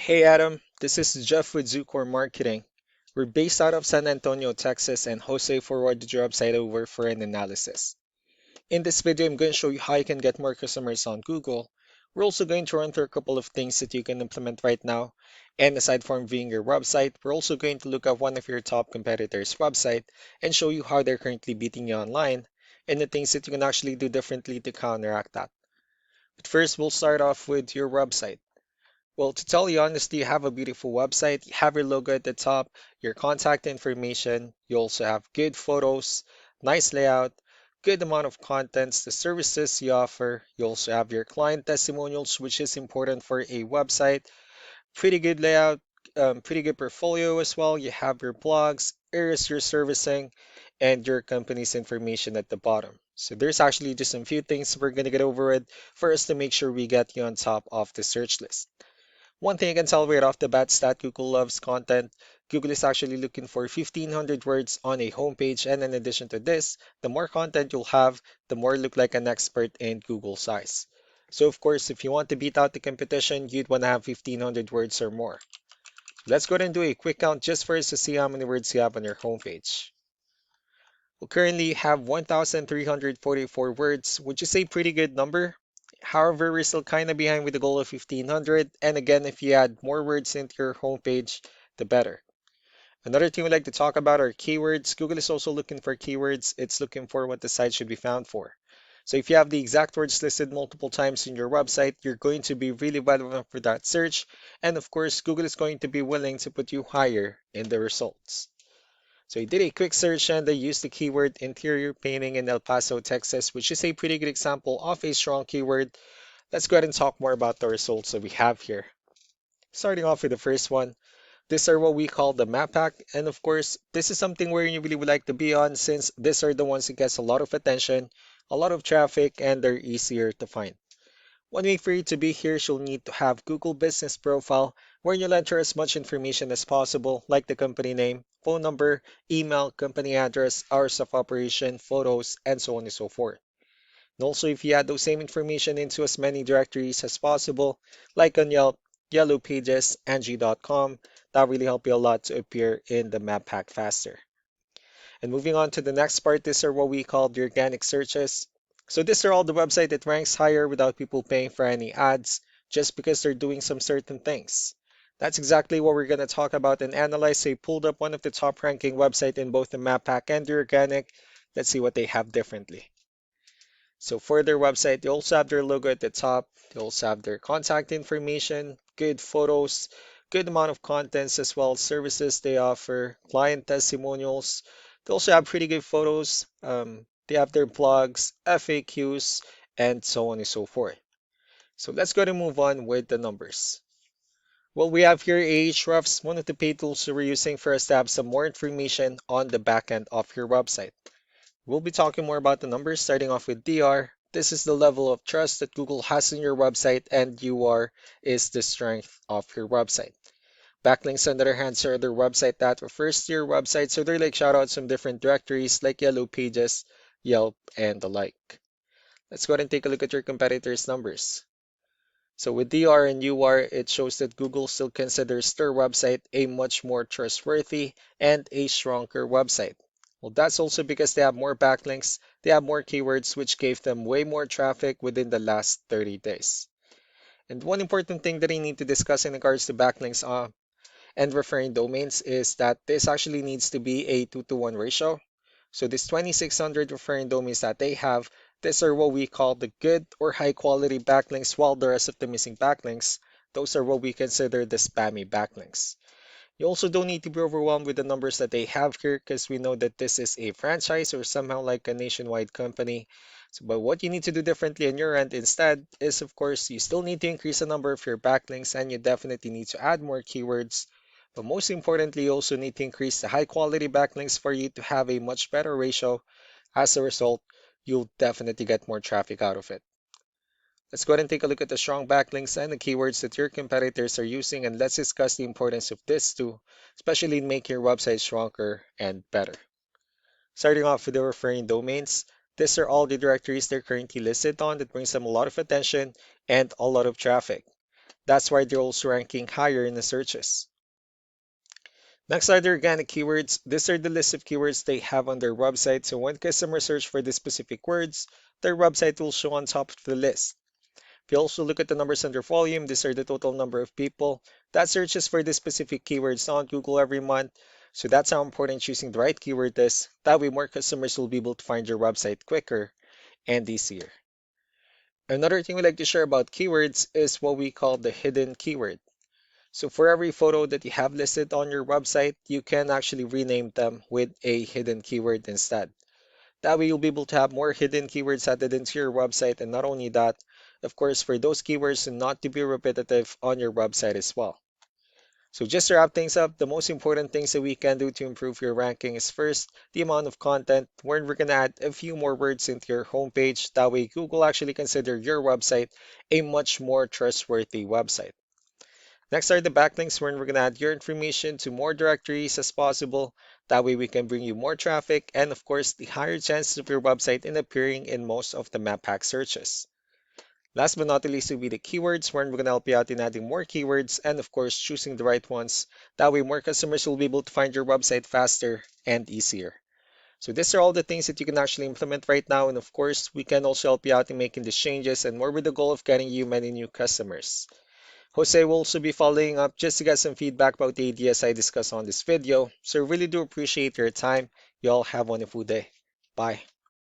Hey Adam, this is Jeff with Zucor Marketing. We're based out of San Antonio, Texas, and Jose forwarded your website over for an analysis. In this video, I'm going to show you how you can get more customers on Google. We're also going to run through a couple of things that you can implement right now. And aside from viewing your website, we're also going to look at one of your top competitors' website and show you how they're currently beating you online and the things that you can actually do differently to counteract that. But first, we'll start off with your website. Well, to tell you honestly, you have a beautiful website. You have your logo at the top, your contact information. You also have good photos, nice layout, good amount of contents, the services you offer. You also have your client testimonials, which is important for a website. Pretty good layout, pretty good portfolio as well. You have your blogs, areas you're servicing, and your company's information at the bottom. So there's actually just a few things we're going to get over it for us to make sure we get you on top of the search list. One thing I can tell right off the bat is that Google loves content. Google is actually looking for 1,500 words on a homepage, and in addition to this, the more content you'll have, the more you look like an expert in Google size. So of course, if you want to beat out the competition, you'd want to have 1,500 words or more. Let's go ahead and do a quick count just for us to see how many words you have on your homepage. We currently have 1,344 words, which is a pretty good number. However, we're still kind of behind with the goal of 1,500. And again, if you add more words into your homepage, the better. Another thing we like to talk about are keywords. Google is also looking for keywords. It's looking for what the site should be found for. So if you have the exact words listed multiple times in your website, you're going to be really relevant for that search. And of course, Google is going to be willing to put you higher in the results. So I did a quick search and I used the keyword interior painting in El Paso, Texas, which is a pretty good example of a strong keyword. Let's go ahead and talk more about the results that we have here. Starting off with the first one, these are what we call the map pack. And of course, this is something where you really would like to be on since these are the ones that gets a lot of attention, a lot of traffic, and they're easier to find. One way for you to be here, you'll need to have Google Business Profile, where you'll enter as much information as possible, like the company name, phone number, email, company address, hours of operation, photos, and so on and so forth. And also, if you add those same information into as many directories as possible, like on Yelp, Yellow Pages, Angie.com, that really help you a lot to appear in the map pack faster. And moving on to the next part, these are what we call the organic searches. So these are all the website that ranks higher without people paying for any ads, just because they're doing some certain things. That's exactly what we're going to talk about and analyze. So I pulled up one of the top ranking website in both the map pack and the organic. Let's see what they have differently. So for their website, they also have their logo at the top. They also have their contact information, good photos, good amount of contents as well, services they offer, client testimonials. They also have pretty good photos. They have their blogs, FAQs, and so on and so forth. So let's go to move on with the numbers. Well, we have here Ahrefs, one of the paid tools we're using for us to have some more information on the back end of your website. We'll be talking more about the numbers, starting off with DR. This is the level of trust that Google has in your website, and UR is the strength of your website. Backlinks, on the other hand, are other website that refers to your website, so they're like shoutouts from different directories like Yellow Pages, Yelp, and the like. Let's go ahead and take a look at your competitors' numbers. So with DR and UR, it shows that Google still considers their website a much more trustworthy and a stronger website. Well, that's also because they have more backlinks, they have more keywords, which gave them way more traffic within the last 30 days. And one important thing that I need to discuss in regards to backlinks and referring domains is that this actually needs to be a 2-to-1 ratio. So this 2,600 referring domains that they have, these are what we call the good or high quality backlinks, while the rest of the missing backlinks, those are what we consider the spammy backlinks. You also don't need to be overwhelmed with the numbers that they have here because we know that this is a franchise or somehow like a nationwide company. So, but what you need to do differently on your end instead is, of course, you still need to increase the number of your backlinks and you definitely need to add more keywords. But most importantly, you also need to increase the high quality backlinks for you to have a much better ratio. As a result, you'll definitely get more traffic out of it. Let's go ahead and take a look at the strong backlinks and the keywords that your competitors are using, and let's discuss the importance of this too, especially in making your website stronger and better. Starting off with the referring domains, these are all the directories they're currently listed on that brings them a lot of attention and a lot of traffic. That's why they're also ranking higher in the searches. Next are the organic keywords. These are the list of keywords they have on their website. So when customers search for the specific words, their website will show on top of the list. If you also look at the numbers under volume, these are the total number of people that searches for the specific keywords on Google every month. So that's how important choosing the right keyword is. That way more customers will be able to find your website quicker and easier. Another thing we like to share about keywords is what we call the hidden keyword. So for every photo that you have listed on your website, you can actually rename them with a hidden keyword instead. That way you'll be able to have more hidden keywords added into your website, and not only that, of course, for those keywords not to be repetitive on your website as well. So just to wrap things up, the most important things that we can do to improve your ranking is first, the amount of content, where we're going to add a few more words into your homepage. That way Google actually consider your website a much more trustworthy website. Next are the backlinks, where we're going to add your information to more directories as possible. That way we can bring you more traffic and of course the higher chances of your website in appearing in most of the map pack searches. Last but not least will be the keywords, where we're going to help you out in adding more keywords and of course choosing the right ones. That way more customers will be able to find your website faster and easier. So these are all the things that you can actually implement right now, and of course we can also help you out in making these changes and more with the goal of getting you many new customers. Jose will also be following up just to get some feedback about the ideas I discussed on this video. So really do appreciate your time. You all have a wonderful day. Bye.